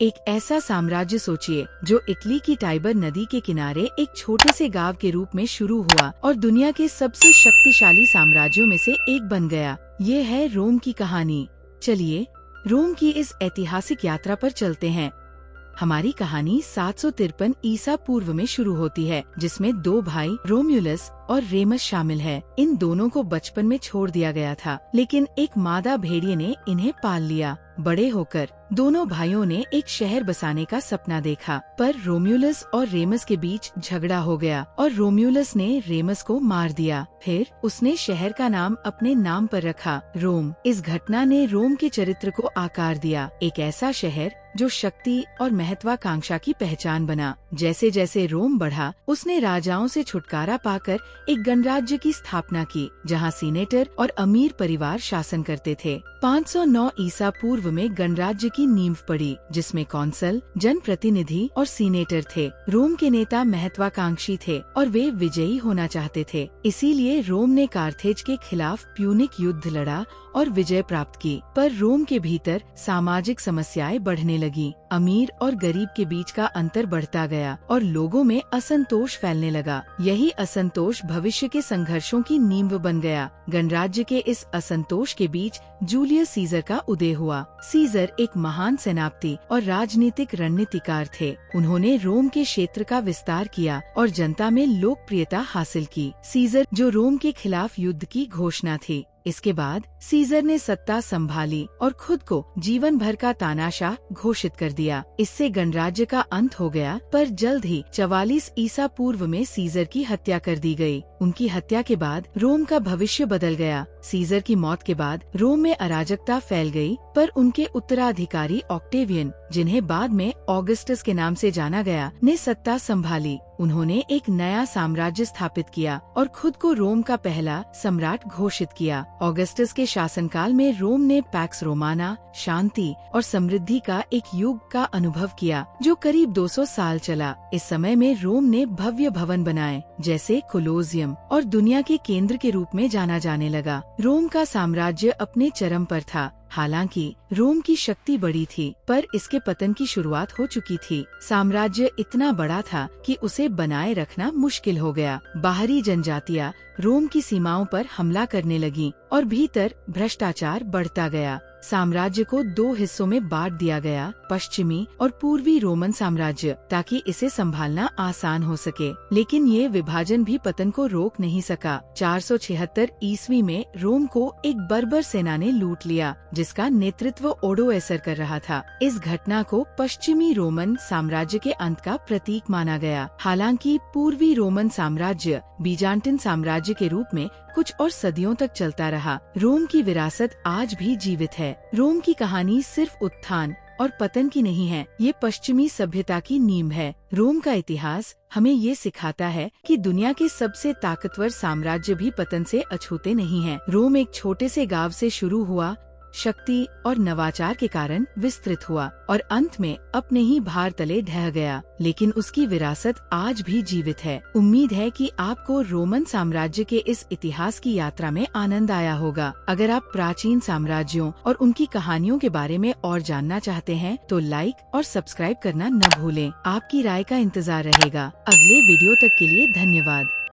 एक ऐसा साम्राज्य सोचिए जो इटली की टाइबर नदी के किनारे एक छोटे से गांव के रूप में शुरू हुआ और दुनिया के सबसे शक्तिशाली साम्राज्यों में से एक बन गया। ये है रोम की कहानी। चलिए रोम की इस ऐतिहासिक यात्रा पर चलते हैं। हमारी कहानी 753 ईसा पूर्व में शुरू होती है, जिसमें दो भाई रोम्युलस और रेमस शामिल है। इन दोनों को बचपन में छोड़ दिया गया था, लेकिन एक मादा भेड़िए ने इन्हें पाल लिया। बड़े होकर दोनों भाइयों ने एक शहर बसाने का सपना देखा, पर रोम्युलस और रेमस के बीच झगड़ा हो गया और रोम्युलस ने रेमस को मार दिया। फिर उसने शहर का नाम अपने नाम पर रखा, रोम। इस घटना ने रोम के चरित्र को आकार दिया, एक ऐसा शहर जो शक्ति और महत्वाकांक्षा की पहचान बना। जैसे जैसे रोम बढ़ा, उसने राजाओं से छुटकारा पाकर एक गणराज्य की स्थापना की, जहां सीनेटर और अमीर परिवार शासन करते थे। 509 ईसा पूर्व में गणराज्य की नींव पड़ी, जिसमें कौंसल, जनप्रतिनिधि और सीनेटर थे। रोम के नेता महत्वाकांक्षी थे और वे विजयी होना चाहते थे। इसीलिए रोम ने कार्थेज के खिलाफ प्यूनिक युद्ध लड़ा और विजय प्राप्त की। पर रोम के भीतर सामाजिक समस्याएं बढ़ने लगी। अमीर और गरीब के बीच का अंतर बढ़ता गया और लोगों में असंतोष फैलने लगा। यही असंतोष भविष्य के संघर्षों की नींव बन गया। गणराज्य के इस असंतोष के बीच जूलियस सीजर का उदय हुआ। सीजर एक महान सेनापति और राजनीतिक रणनीतिकार थे। उन्होंने रोम के क्षेत्र का विस्तार किया और जनता में लोकप्रियता हासिल की। सीजर जो रोम के खिलाफ युद्ध की घोषणा थी। इसके बाद सीजर ने सत्ता संभाली और खुद को जीवन भर का तानाशाह घोषित कर दिया। इससे गणराज्य का अंत हो गया, पर जल्द ही 44 ईसा पूर्व में सीजर की हत्या कर दी गई। उनकी हत्या के बाद रोम का भविष्य बदल गया। सीजर की मौत के बाद रोम में अराजकता फैल गई, पर उनके उत्तराधिकारी ऑक्टेवियन, जिन्हें बाद में ऑगस्टस के नाम से जाना गया, ने सत्ता संभाली। उन्होंने एक नया साम्राज्य स्थापित किया और खुद को रोम का पहला सम्राट घोषित किया। ऑगस्टस के शासनकाल में रोम ने पैक्स रोमाना, शांति और समृद्धि का एक युग का अनुभव किया, जो करीब 200 साल चला। इस समय में रोम ने भव्य भवन बनाए, जैसे कोलोसियम, और दुनिया के केंद्र के रूप में जाना जाने लगा। रोम का साम्राज्य अपने चरम पर था। हालांकि रोम की शक्ति बड़ी थी, पर इसके पतन की शुरुआत हो चुकी थी। साम्राज्य इतना बड़ा था कि उसे बनाए रखना मुश्किल हो गया। बाहरी जनजातियां रोम की सीमाओं पर हमला करने लगीं और भीतर भ्रष्टाचार बढ़ता गया। साम्राज्य को दो हिस्सों में बांट दिया गया, पश्चिमी और पूर्वी रोमन साम्राज्य, ताकि इसे संभालना आसान हो सके। लेकिन ये विभाजन भी पतन को रोक नहीं सका। 476 ईस्वी में रोम को एक बर्बर सेना ने लूट लिया, जिसका नेतृत्व ओडोएसर कर रहा था। इस घटना को पश्चिमी रोमन साम्राज्य के अंत का प्रतीक माना गया। हालांकि पूर्वी रोमन साम्राज्य बीजांटिन साम्राज्य के रूप में कुछ और सदियों तक चलता रहा। रोम की विरासत आज भी जीवित है। रोम की कहानी सिर्फ उत्थान और पतन की नहीं है, ये पश्चिमी सभ्यता की नींव है। रोम का इतिहास हमें ये सिखाता है कि दुनिया के सबसे ताकतवर साम्राज्य भी पतन से अछूते नहीं हैं। रोम एक छोटे से गांव से शुरू हुआ, शक्ति और नवाचार के कारण विस्तृत हुआ और अंत में अपने ही भार तले ढह गया। लेकिन उसकी विरासत आज भी जीवित है। उम्मीद है कि आपको रोमन साम्राज्य के इस इतिहास की यात्रा में आनंद आया होगा। अगर आप प्राचीन साम्राज्यों और उनकी कहानियों के बारे में और जानना चाहते हैं, तो लाइक और सब्सक्राइब करना न भूलें। आपकी राय का इंतजार रहेगा। अगले वीडियो तक के लिए धन्यवाद।